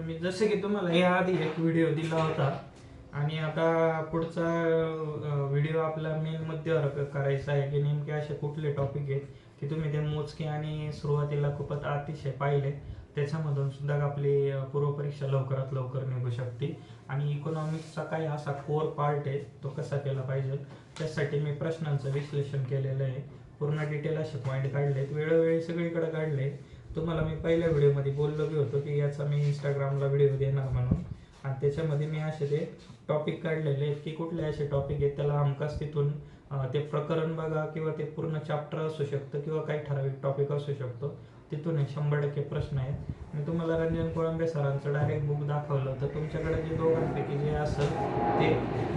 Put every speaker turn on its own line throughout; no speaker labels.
मी जसं की तुम्हाला याआधी एक व्हिडिओ दिला होता आणि आता पुढचा व्हिडिओ आपला मेन मुद्द्यावर करायचा आहे की नेमके असे कुठले टॉपिक आहेत की तुम्ही ते मोजके आणि सुरुवातीला खूपच अतिशय पाहिले, त्याच्यामधून सुद्धा आपली पूर्वपरीक्षा लवकरात लवकर निघू शकते. आणि इकॉनॉमिक्सचा काही असा कोर पार्ट आहे तो कसा केला पाहिजे त्यासाठी मी प्रश्नांचं विश्लेषण केलेलं आहे. पूर्ण डिटेल असे पॉईंट काढले आहेत, वेळोवेळी सगळीकडे काढले. तुम्हाला मी पहिल्या व्हिडिओमध्ये बोललो बी होतो की याचा मी इंस्टाग्रामला व्हिडिओ देणार म्हणून, आणि त्याच्यामध्ये मी असे ते टॉपिक काढलेले आहेत की कुठले असे टॉपिक आहेत त्याला हमखास तिथून ते प्रकरण बघा किंवा ते पूर्ण चॅप्टर असू शकतं किंवा काही ठराविक टॉपिक असू शकतो, तिथून 100% प्रश्न आहेत. मी तुम्हाला रंजन कोळंबे सरांचं डायरेक्ट बुक दाखवलं होतं. तुमच्याकडे जे दोघांपैकी जे असेल ते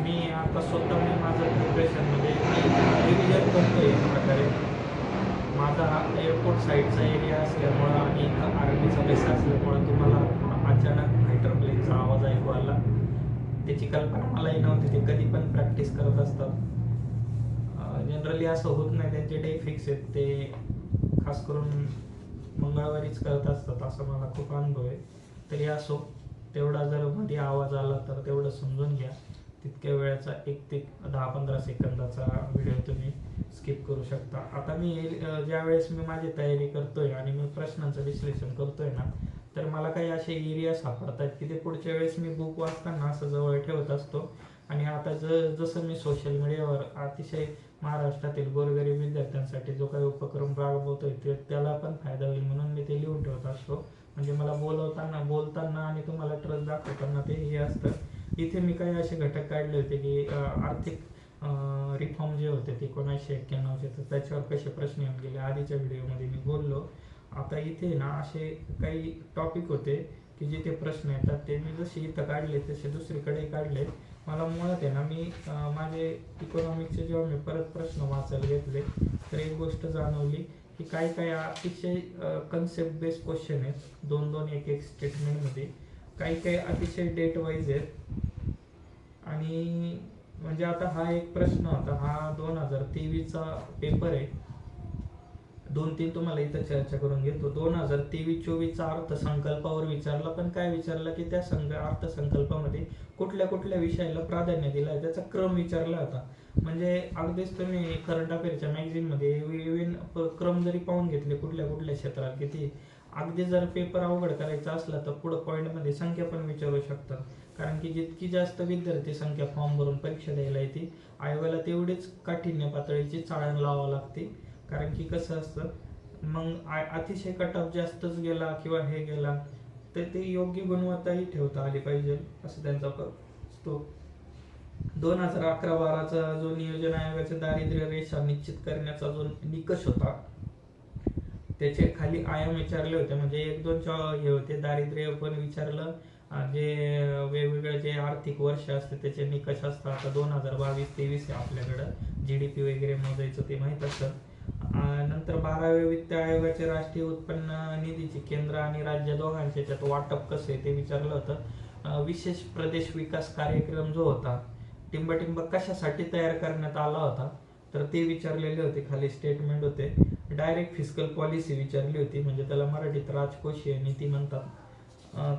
मी आता स्वतः मी माझं प्रिपरेशनमध्ये रिव्हिजन करतो. एक प्रकारे माझा हा एअरपोर्ट साईडचा एरिया असल्यामुळं आणि आर्मीचा बेस असल्यामुळं तुम्हाला अचानक फायटर प्लेनचा आवाज ऐकू आला, त्याची कल्पना मलाही नव्हती. ते कधी पण प्रॅक्टिस करत असतात, जनरली असं होत नाही. त्यांचे डे फिक्स आहेत, ते खास करून मंगळवारीच करत असतात असं मला खूप अनुभव आहे. तरी असो, तेवढा जर मध्ये आवाज आला तर तेवढं समजून घ्या. तितक्या वेळाचा 1 ते 10-15 सेकंदाचा व्हिडिओ तुम्ही स्किप करू शकता. आता मी ज्या वेळेस मी माझी तयारी करतोय आणि मी प्रश्नांचं विश्लेषण करतोय ना, तर मला काही असे एरिया सापडतात की ते पुढच्या वेळेस मी बुक वाचताना असं जवळ ठेवत असतो. आणि आता जसं मी सोशल मीडियावर अतिशय महाराष्ट्रातील गोरगरीब विद्यार्थ्यांसाठी जो काही उपक्रम राबवतोय त्याला पण फायदा होईल म्हणून मी ते लिहून ठेवत असतो. म्हणजे मला बोलताना आणि तुम्हाला ट्रस्ट दाखवताना ते हे असतं. इथे मी काही असे घटक काढले होते की आर्थिक रिफॉर्म जे होते ते 1991चे, तर त्याच्यावर कसे प्रश्न येऊन गेले आधीच्या व्हिडिओमध्ये मी बोललो. आता इथे ना असे काही टॉपिक होते की जिथे प्रश्न येतात, ते मी जसे इथं काढले तसे दुसरीकडे काढले. मला मुळात आहे ना, मी माझे इकॉनॉमिक्सचे जेव्हा मी परत प्रश्न वाचायला घेतले तर एक गोष्ट जाणवली की काही काही अतिशय कन्सेप्ट बेस्ड क्वेश्चन आहेत, 2-2 1-1 स्टेटमेंटमध्ये. काही काही अतिशय डेट वाईज आहेत. आणि म्हणजे आता हा एक प्रश्न होता, हा 2023चा पेपर आहे. 2-3 तुम्हाला इथं चर्चा करून घेतो. 2023-24चा अर्थसंकल्पावर विचारला, पण काय विचारलं की त्या अर्थसंकल्पामध्ये कुठल्या कुठल्या विषयाला प्राधान्य दिलं आहे त्याचा क्रम विचारला होता. म्हणजे अगदीच तुम्ही करंट अफेअरच्या मॅगझिनमध्ये इव्हन क्रम जरी पाहून घेतले कुठल्या कुठल्या क्षेत्रात किती, अगदी जर पेपर अवघड करायचा असला तर पुढं पॉईंटमध्ये संख्या पण विचारू शकतात. कारण की जितकी जास्त विद्यार्थी संख्या फॉर्म भरून परीक्षा द्यायला येते, आयोगाला तेवढीच काठिण्य पातळीची चाळण लावावं लागते. कारण की कसं असतं, मग अतिशय कट ऑफ जास्तच गेला किंवा हे गेला तर ते योग्य गुणवत्ताही ठेवता आली पाहिजे असं त्यांचा असतो. 2011-12चा जो नियोजन आयोगाचा दारिद्र्य रेषा निश्चित करण्याचा जो निकष होता त्याचे खाली आयाम विचारले होते. म्हणजे 1-2 हे होते, दारिद्र्य पण विचारलं, जे वेगवेगळे जे आर्थिक वर्ष असते त्याचे निकष असतात. आता 2022-23 आहे आपल्याकडं, GDP वगैरे मोजायचं ते माहीत असतं. नंतर 12व्या वित्त आयोगाचे राष्ट्रीय उत्पन्न निधीचे केंद्र आणि राज्य दोघांचे त्यात वाटप कसं आहे ते विचारलं होतं. विशेष प्रदेश विकास कार्यक्रम जो होता टिंबटिंब कशासाठी तयार करण्यात आला होता तर ते विचारलेले होते. खाली स्टेटमेंट होते. डायरेक्ट फिस्कल पॉलिसी विचारली होती, म्हणजे त्याला मराठीत राजकोषीय नीती म्हणतात.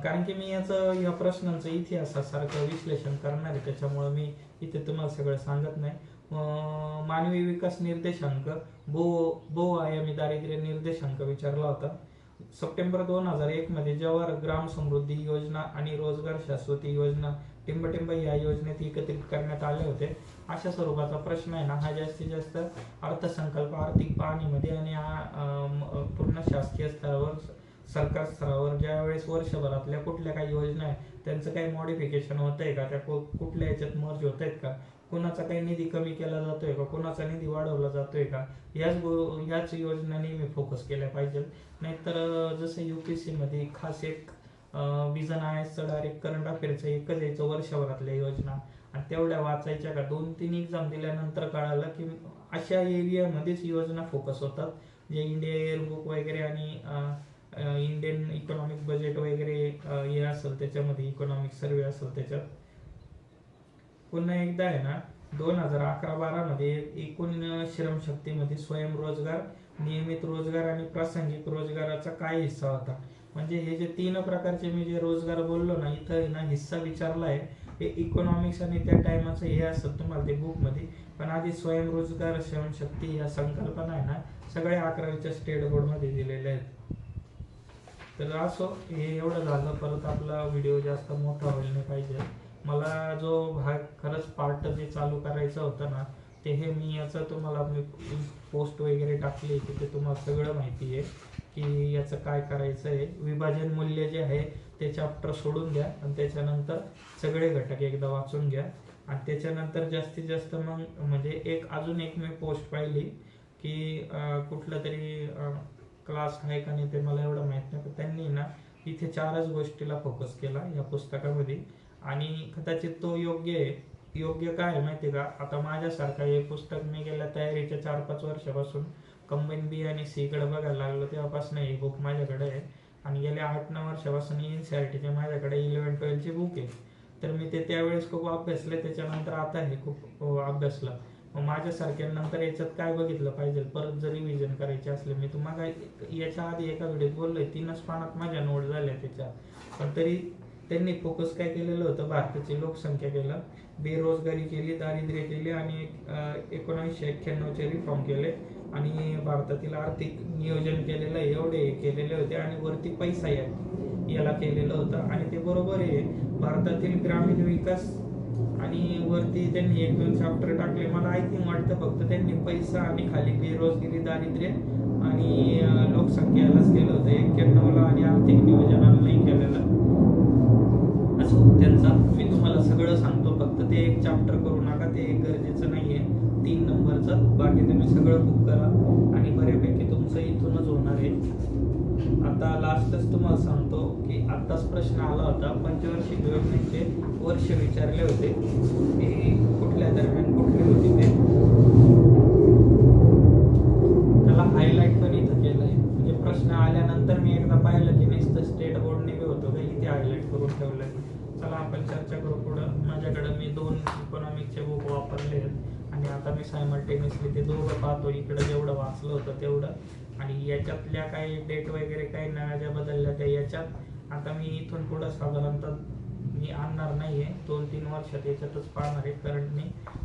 कारण की मी या प्रश्नांचं इतिहासासारखं विश्लेषण करणार आहे, त्याच्यामुळे मी इथे तुम्हाला सगळं सांगत नाही. मानवी विकास निर्देशांक, बहुआयामी दारिद्र्य निर्देशांक विचारला होता. सप्टेंबर 2001 मध्ये जवाहर ग्राम समृद्धी योजना आणि रोजगार शाश्वती योजना टिंबटिंब या योजनेत एकत्रित करण्यात आले होते. अशा स्वरूपाचा प्रश्न आहे ना, हा जास्तीत जास्त अर्थसंकल्प आर्थिक पाहणीमध्ये आणि पूर्ण शासकीय स्तरावर सरकार स्तरावर ज्या वेळेस वर्षभरातल्या कुठल्या काही योजना आहे त्यांचं काही मॉडिफिकेशन होत आहे का, त्या कुठल्या याच्यात मर्ज होत आहेत का, कोणाचा काही निधी कमी केला जातोय का, कोणाचा निधी वाढवला जातोय का, याच योजनांनी मी फोकस केल्या पाहिजे. नाहीतर जसं UPSC मध्ये खास एक विजन आयचं डायरेक्ट करंट अफेअरचं एकच यायचं वर्षभरातल्या योजना, आणि तेवढ्या वाचायच्या का 2-3 एक्झाम दिल्यानंतर कळालं की अशा एरियामध्येच योजना फोकस होतात जे इंडिया एअरबुक वगैरे आणि इंडियन इकॉनॉमिक बजेट वगैरे हे असेल त्याच्यामध्ये, इकॉनॉमिक सर्वे असेल त्याच्यात. पुन्हा एकदा आहे ना, 2011-12 मध्ये एकूण श्रमशक्तीमध्ये स्वयंरोजगार, नियमित रोजगार आणि प्रासंगिक रोजगाराचा काय हिस्सा होता म्हणजे हे जे 3 प्रकारचे मी जे रोजगार बोललो ना, इथं आहे ना हिस्सा विचारला आहे, हे इकॉनॉमिक्स आणि त्या टायमाचं हे असतं तुम्हाला ते बुकमध्ये. पण आधी स्वयंरोजगार श्रमशक्ती या संकल्पना आहे ना, सगळ्या 11वीच्या स्टेट बोर्डमध्ये दिलेल्या आहेत. तर असो, हे एवढं झालं. परत आपला व्हिडिओ जास्त मोठा होईल नाही पाहिजे. मला जो भाग खरंच पार्ट जे चालू करायचं होतं ना, ते हे मी याचं तुम्हाला मी पोस्ट वगैरे टाकली की ते तुम्हाला सगळं माहिती आहे की याचं काय करायचं आहे. विभाजन मूल्य जे आहे ते चॅप्टर सोडून द्या आणि त्याच्यानंतर सगळे घटक एकदा वाचून घ्या. आणि त्याच्यानंतर जास्तीत जास्त मग म्हणजे अजून एक मी पोस्ट पाहिली की कुठलं तरी क्लास आहे का नाही ते मला एवढं माहीत नाही, पण त्यांनी ना इथे 4च गोष्टीला फोकस केला या पुस्तकामध्ये. आणि कदाचित तो योग्य आहे. योग्य काय आहे माहिती आहे का, आता माझ्यासारखा हे पुस्तक मी गेल्या तयारीच्या 4-5 वर्षापासून कंबाईन बी आणि सी कडे बघायला लागलो तेव्हापासून हे बुक माझ्याकडे आहे. आणि गेल्या 8-9 वर्षापासून NCERTचे माझ्याकडे 11-12ची बुक आहे. तर मी ते त्यावेळेस खूप अभ्यासले, त्याच्यानंतर आता हे खूप अभ्यासलं. मग माझ्यासारख्यानंतर याच्यात काय बघितलं पाहिजे, परत जर रिव्हिजन करायचे असले, मी तुम्हाला याच्या आधी एका व्हिडिओत बोललोय 3च पानात माझ्या नोट झाल्या त्याच्या. पण तरी त्यांनी फोकस काय केलेलं होतं, भारताची लोकसंख्या केलं, बेरोजगारी केली, दारिद्र्य केले आणि 1991चे रिफॉर्म केले आणि भारतातील आर्थिक नियोजन केलेलं एवढे केलेले होते आणि वरती पैसा याला केलेलं होतं. आणि ते बरोबर आहे, भारतातील ग्रामीण विकास आणि वरती त्यांनी 1-2 चॅप्टर टाकले. मला आय थिंक वाटतं फक्त त्यांनी पैसा आणि खाली बेरोजगारी, दारिद्र्य आणि लोकसंख्येलाच केलं होतं. 91ला आणि आर्थिक नियोजनाला नाही केलेलं. असं त्यांचा मी तुम्हाला सगळं सांगतो, फक्त ते एक चॅप्टर करू नका, ते एक गरजेचं नाहीये 3 नंबरचं. बाकी तुम्ही सगळं बुक करा आणि बऱ्यापैकी तुमचं इथूनच होणार आहे. आता लास्टच तुम्हाला सांगतो की आत्ताच प्रश्न आला होता, पंचवार्षिक योजनेचे वर्ष विचारले होते की कुठल्या दरम्यान कुठली होती ते. त्याला हायलाइट पण इथं केलंय. म्हणजे प्रश्न आल्यानंतर मी एकदा पाहिलं की नुसतं स्टेट बोर्डने बी होतं का इथे हायलाइट करून ठेवलंय. चला आपण चर्चा करू पुढं. माझ्याकडे मी 2 इकॉनॉमिक्सचे बुक वापरले आहेत आणि आता मी सायमल्टेनियसली ते दोघं पाहतो, इकडं जेवढं वाचलं होतं तेवढं. आणि याच्यातल्या काही डेट वगैरे काही नव्या ज्या बदलल्या त्या याच्यात आता मी इथून पुढं साधारणतः मी आणणार नाहीये, 2-3 वर्षात याच्यातच पाहणार आहे. कारण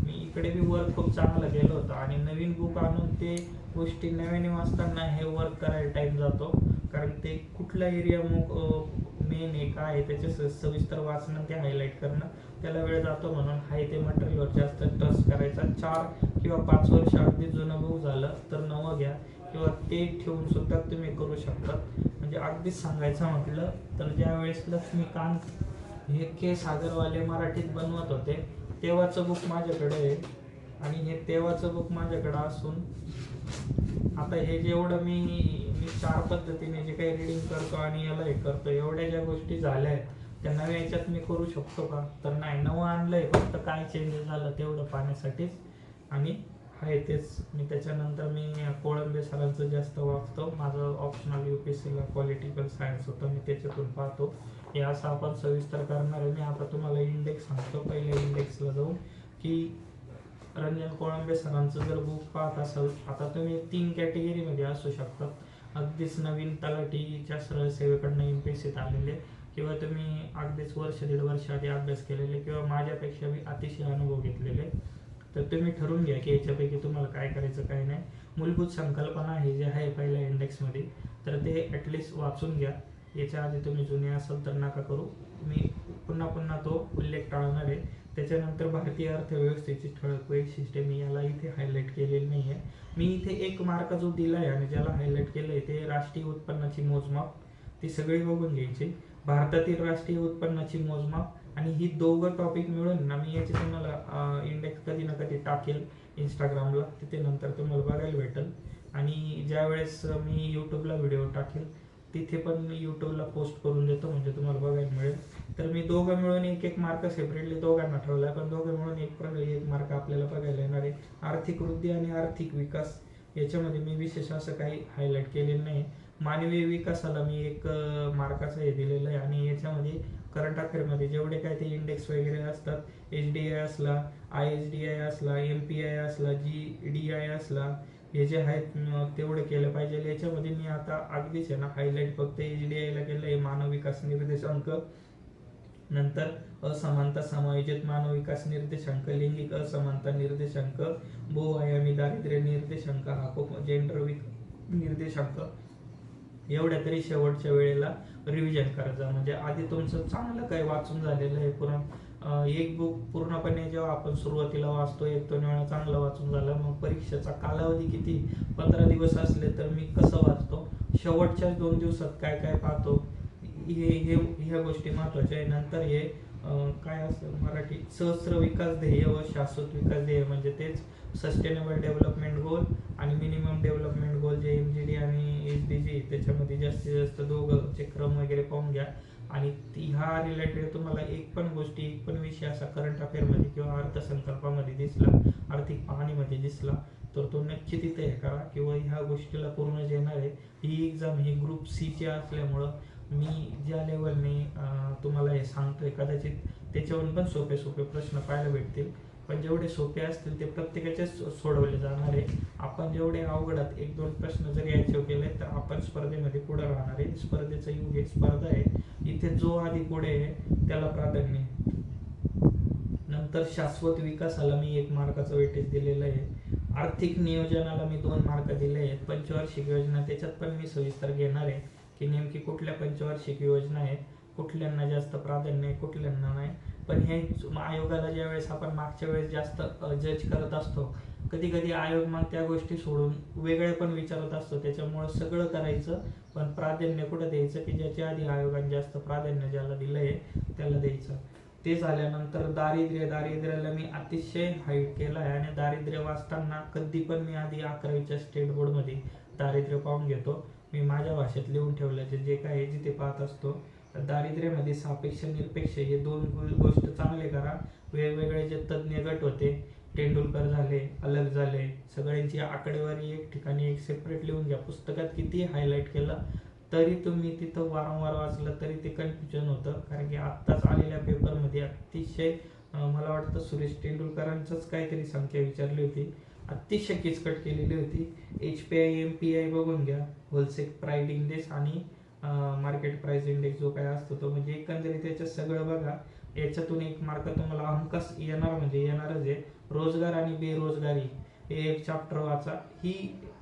मी इकडे बी वर्क खूप चांगलं केलं होतं आणि नवीन बुक आणून ते गोष्टी नव्याने वाचताना हे वर्क करायला टाइम जातो. कारण ते कुठला एरिया मेन आहे काय आहे त्याचे सविस्तर वाचणं, ते हायलाइट करणं, त्याला वेळ जातो. म्हणून हाय ते मटेरियलवर जास्त ट्रस्ट करायचा. 4 किंवा 5 वर्ष अगदी जुनं बुक झालं तर नवं घ्या किंवा ते ठेवून सुद्धा तुम्ही करू शकता. म्हणजे अगदीच सांगायचं म्हटलं तर ज्यावेळेस लक्ष्मीकांत हे के सागरवाले मराठीत बनवत होते तेव्हाचं बुक माझ्याकडे आहे. आणि हे तेव्हाचं बुक माझ्याकडे असून आता हे जेवढं मी 4 पद्धतीने जे काही रिडिंग करतो आणि याला हे करतो, एवढ्या ज्या गोष्टी झाल्या आहेत त्या नव्या याच्यात मी करू शकतो का, तर नाही. नवं आणलंय, फक्त काय चेंजेस झालं तेवढं पाहण्यासाठीच. आणि आहे तेच मी त्याच्यानंतर मी कोळंबे सरांचं जास्त वाचतो. माझं ऑप्शनल UPSCला पॉलिटिकल सायन्स होतं, मी त्याच्यातून पाहतो. हे असं आपण सविस्तर करणार आहे. मी आता तुम्हाला इंडेक्स सांगतो. पहिल्या इंडेक्सला जाऊन की रंजन कोळंबे सरांचं जर बुक पाहत असाल, आता तुम्ही 3 कॅटेगरीमध्ये असू शकतात. अगदीच नवीन तलाठीच्या सरळ सेवेकडनं MPSCत आलेले, किंवा तुम्ही अगदीच वर्ष 1.5 वर्ष आधी अभ्यास केलेले, किंवा माझ्यापेक्षा बी अतिशय अनुभव घेतलेले. तर तुम्ही ठरवून घ्या की याच्यापैकी तुम्हाला काय करायचं काय नाही. मूलभूत संकल्पना हे जे आहे पहिल्या इंडेक्समध्ये, तर ते ॲटलिस्ट वाचून घ्या. याच्या आधी तुम्ही जुने असाल तर नका करू. मी पुन्हा तो उल्लेख टाळणार आहे. त्याच्यानंतर भारतीय अर्थव्यवस्थेची ठळक वैशिष्ट्ये, मी याला इथे हायलाइट केलेली नाही आहे. मी इथे 1 मार्क जो दिला आहे आणि ज्याला हायलाइट केलं आहे ते राष्ट्रीय उत्पन्नाची मोजमाप, ती सगळी बघून घ्यायची. भारतातील राष्ट्रीय उत्पन्नाची मोजमाप आणि ही दोघं टॉपिक मिळून ना मी याची तुम्हाला इंडेक्स कधी ना कधी टाकेल इंस्टाग्रामला, तिथे नंतर तुम्हाला बघायला भेटेल. आणि ज्यावेळेस मी यूट्यूबला व्हिडिओ टाकेल तिथे पण मी यूट्यूबला पोस्ट करून देतो, म्हणजे तुम्हाला बघायला मिळेल. तर मी दोघं मिळून 1-1 मार्क सेपरेटली दोघांना ठेवला, पण दोघं मिळून 1 मार्क आपल्याला बघायला येणार आहे. आर्थिक वृद्धी आणि आर्थिक विकास याच्यामध्ये मी विशेष असं काही हायलाइट केलेलं नाही. मानवी विकासाला मी 1 मार्काचं हे दिलेलं आहे आणि याच्यामध्ये करंट अफेअरमध्ये जेवढे काय ते इंडेक्स वगैरे असतात, HDI असला, ISDI असला, MPI असला, GDI असला, हे जे आहेत तेवढे केलं पाहिजे. याच्यामध्ये मी आता अगदीच आहे ना हायलाईट फक्त HDI ला केलं आहे, मानव विकास निर्देशांक. नंतर असमानता समायोजित मानव विकास निर्देशांक, लैंगिक असमानता निर्देशांक, बहुआयामी दारिद्र्य निर्देशांक, हा खूप जेंडर निर्देशांक. एवढ्या तरी शेवटच्या वेळेला रिव्हिजन करायचं. म्हणजे आधी तुमचं चांगलं काही वाचून झालेलं आहे पूर्ण. एक बुक पूर्णपणे जेव्हा आपण सुरुवातीला वाचतो 1-2 वेळा चांगलं वाचून झालं, मग परीक्षेचा कालावधी किती 15 दिवस असले तर मी कसं वाचतो, शेवटच्याच 2 दिवसात काय काय पाहतो, ह्या गोष्टी महत्वाच्या आहे. नंतर हे काय असतं मराठी, सहस्त्र विकास ध्येय व शाश्वत विकास ध्येय, म्हणजे तेच सस्टेनेबल डेव्हलपमेंट गोल आणि मिनिमम डेव्हलपमेंट गोल जे MGD आणि SDG, त्याच्यामध्ये जास्तीत जास्त दोघंचे क्रम वगैरे पाहून घ्या. आणि ह्या रिलेटेड तुम्हाला एक पण विषय असा करंट अफेअरमध्ये किंवा अर्थसंकल्पामध्ये दिसला, आर्थिक पाहणीमध्ये दिसला, तर तो नक्की तिथे हे करा. किंवा ह्या गोष्टीला पूर्ण येणार आहे. ही एक्झाम ही ग्रुप C ची असल्यामुळं मी ज्या लेवलने तुम्हाला हे सांगतोय, कदाचित त्याच्यावरून पण सोपे सोपे प्रश्न पाहायला भेटतील, पण जेवढे सोपे असतील ते प्रत्येकाचे सोडवले जाणार आहे. आपण जेवढे अवघडात 1-2 प्रश्न जरी अचीव केले तर आपण स्पर्धेमध्ये पुढे राहणार आहे. स्पर्धेचा युग आहे, स्पर्धा आहे, इथे जो आधी पुढे आहे त्याला प्राधान्य. नंतर शाश्वत विकासाला मी 1 मार्काचं वेटेज दिलेलं आहे. आर्थिक नियोजनाला मी 2 मार्क दिले आहेत. पंचवार्षिक योजना त्याच्यात पण मी सविस्तर घेणार आहे की नेमकी कुठल्या पंचवार्षिक योजना आहेत, कुठल्यांना जास्त प्राधान्य आहे, कुठल्यांना नाही. पण हे आयोगाला ज्या वेळेस आपण मागच्या वेळेस जास्त जज करत असतो, कधी कधी आयोग मग त्या गोष्टी सोडून वेगळे पण विचारत असतो. त्याच्यामुळे सगळं करायचं पण प्राधान्य कुठं द्यायचं की ज्याच्या आधी आयोगाने जास्त प्राधान्य ज्याला दिलंय त्याला द्यायचं. ते झाल्यानंतर दारिद्र्याला मी अतिशय हाईट केलं आहे. आणि दारिद्र्य वाचताना कधी पण मी आधी 11वीच्या स्टेट बोर्डमध्ये दारिद्र्य पाहून घेतो. मी माझ्या भाषेत लिहून ठेवलं जे काय जिथे पाहत असतो. दारिद्र्यामध्ये सापेक्ष निरपेक्ष हे 2 गोष्ट चांगले करा. वेगवेगळे जे तज्ज्ञ गट होते, तेंडुलकर झाले, अलग झाले, सगळ्यांची आकडेवारी एक ठिकाणी एक सेपरेट लिहून घ्या. पुस्तकात किती हायलाईट केलं तरी तुम्ही तिथं वारंवार वाचलं तरी ते कन्फ्युजन होतं. कारण की आत्ताच आलेल्या पेपरमध्ये अतिशय मला वाटतं सुरेश तेंडुलकरांचंच काहीतरी संख्या विचारली होती, अतिशय किचकट केलेली होती. HPI MPI बघून घ्या, होलसेल प्राइस इंडेक्स आणि मार्केट प्राइस इंडेक्स जो काय असतो तो, म्हणजे एकंदरीत त्याच्यात सगळं बघा. याच्यातून 1 मार्क तुम्हाला हमखास येणार, म्हणजे येणारच आहे. रोजगार आणि बेरोजगारी हे 1 चॅप्टर वाचा. ही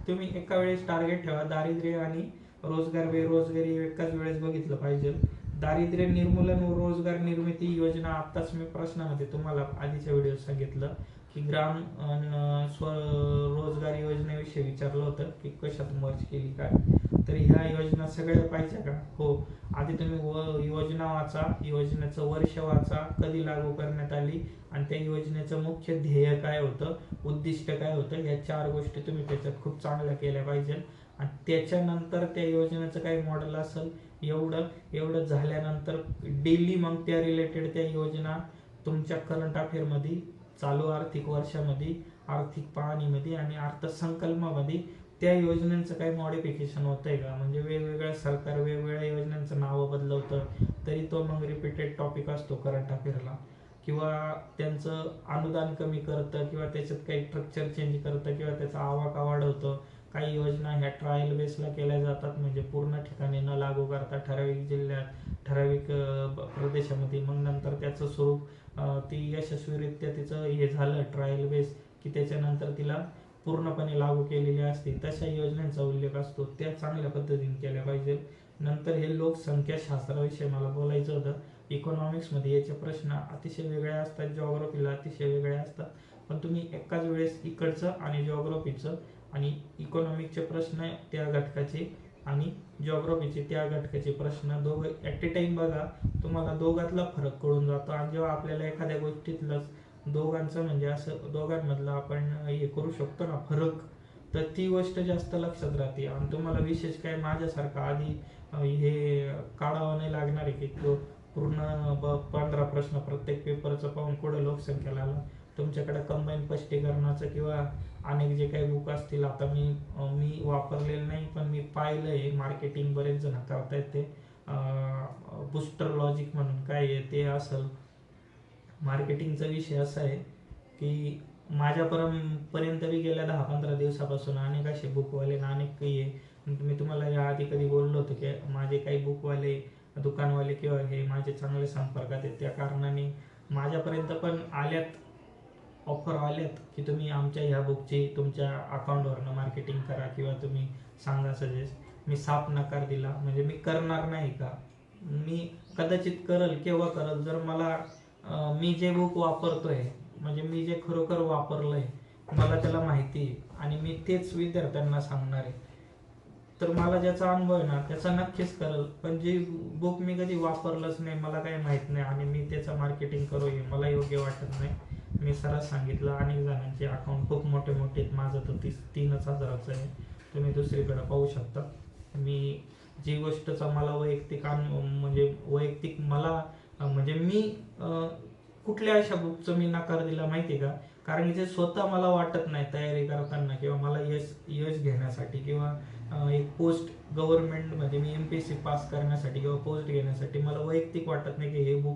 तुम्ही एका वेळेस टार्गेट ठेवा. दारिद्र्य आणि रोजगार बेरोजगारी एकाच वेळेस बघितलं पाहिजे. दारिद्र्य निर्मूलन व रोजगार निर्मिती योजना, आत्ताच मी प्रश्नामध्ये तुम्हाला आधीच्या व्हिडिओ सांगितलं की ग्राम स्वरोजगार योजनेविषयी विचारलं होतं की कशात मर्ज केली काय. तर ह्या योजना सगळ्या पाहिजे का? हो. आधी तुम्ही योजना वाचा, योजनेचं वर्ष वाचा, कधी लागू करण्यात आली आणि त्या योजनेचं मुख्य ध्येय काय होतं, उद्दिष्ट काय होतं, या 4 गोष्टी तुम्ही त्याच्यात खूप चांगल्या केल्या पाहिजे. आणि त्याच्यानंतर त्या योजनेचं काही मॉडेल असेल, एवढं झाल्यानंतर डेली मग त्या रिलेटेड त्या योजना तुमच्या करंट अफेअरमध्ये, चालू आर्थिक वर्षामध्ये, आर्थिक पाहणीमध्ये आणि अर्थसंकल्पामध्ये त्या योजनांचं काही मॉडिफिकेशन होतंय का. म्हणजे वेगवेगळ्या सरकार वेगवेगळ्या योजनांचं नावं बदलवतं तरी तो मग रिपीटेड टॉपिक असतो करंट अफेअरला. किंवा त्यांचं अनुदान कमी करतं किंवा त्याच्यात काही स्ट्रक्चर चेंज करतं किंवा त्याचा आवाका वाढवतं. काही योजना ह्या ट्रायल बेसला केल्या जातात, म्हणजे पूर्ण ठिकाणी न लागू करता ठराविक जिल्ह्यात, ठराविक प्रदेशामध्ये, मग नंतर त्याचं स्वरूप ती यशस्वीरित्या तिचं हे झालं ट्रायल बेस की त्याच्यानंतर तिला पूर्णपणे लागू केलेली असते. तशा योजनांचा उल्लेख असतो, त्या चांगल्या पद्धतीने केल्या पाहिजे. नंतर हे लोकसंख्या शास्त्राविषयी मला बोलायचं होतं. इकॉनॉमिक्समध्ये याचे प्रश्न अतिशय वेगळे असतात, जिओग्राफीला अतिशय वेगळे असतात. पण तुम्ही एकाच वेळेस इकडचं आणि जिओग्राफीचं आणि इकॉनॉमिकचे प्रश्न त्या घटकाचे आणि जिओग्राफीचे त्या घटकाचे प्रश्न दोघं ॲट ए टाइम बघा, तुम्हाला दोघातला फरक कळून जातो. आणि जेव्हा आपल्याला एखाद्या गोष्टीतलंच दोघांचं म्हणजे असं दोघांमधलं आपण हे करू शकतो ना फरक, तर ती गोष्ट जास्त लक्षात राहते. आणि तुम्हाला विशेष काय माझ्यासारखं आधी हे काढावं नाही लागणार आहे की तो पूर्ण 15 प्रश्न प्रत्येक पेपरचं पाहून पुढे लोकसंख्याला आला. तुमच्याकडे कंबाईन स्पष्टीकरणाचं किंवा अनेक जे काही बुक असतील, आता मी वापरलेलं नाही पण मी पाहिलं आहे, मार्केटिंग बरेच जण करतायत ते, बुस्टर लॉजिक म्हणून काय आहे ते असेल. मार्केटिंगचा विषय असा आहे की माझ्यापर्यंत बी गेल्या 10-15 दिवसापासून अनेक असे बुकवाले आणि अनेक काही आहे. मी तुम्हाला याआधी कधी बोललो होतो की माझे काही बुकवाले दुकानवाले किंवा हे माझे चांगले संपर्कात आहेत, त्या कारणाने माझ्यापर्यंत पण ऑफर आल्यात की तुम्ही आमच्या ह्या बुकची तुमच्या अकाउंटवरनं मार्केटिंग करा किंवा तुम्ही सांगा सजेस्ट. मी साफ नकार दिला. म्हणजे मी करणार नाही का, मी कदाचित करल, केव्हा करल जर मला मी जे बुक वापरतोय म्हणजे मी जे खरोखर वापरलंय मला त्याला माहिती आहे आणि मी तेच विद्यार्थ्यांना सांगणार आहे, तर मला ज्याचा अनुभव आहे ना त्याचा नक्कीच करल. पण जे बुक मी कधी वापरलंच नाही, मला काही माहित नाही आणि मी त्याचं मार्केटिंग करू हे मला योग्य वाटत नाही. मी सरस सांगितलं. अनेक जणांचे अकाउंट खूप मोठे मोठे आहेत, माझं तर 3,000चं आहे, तुम्ही दुसरीकडे पाहू शकता. मी जी गोष्टचा मला म्हणजे वैयक्तिक मला म्हणजे मी कुठल्या अशा बुकचं मी नकार दिला माहिती आहे का, कारण की जे स्वतः मला वाटत नाही तयारी करताना किंवा मला यश घेण्यासाठी किंवा एक पोस्ट गव्हर्नमेंटमध्ये मी MPSC पास करण्यासाठी किंवा पोस्ट घेण्यासाठी मला वैयक्तिक वाटत नाही की हे बुक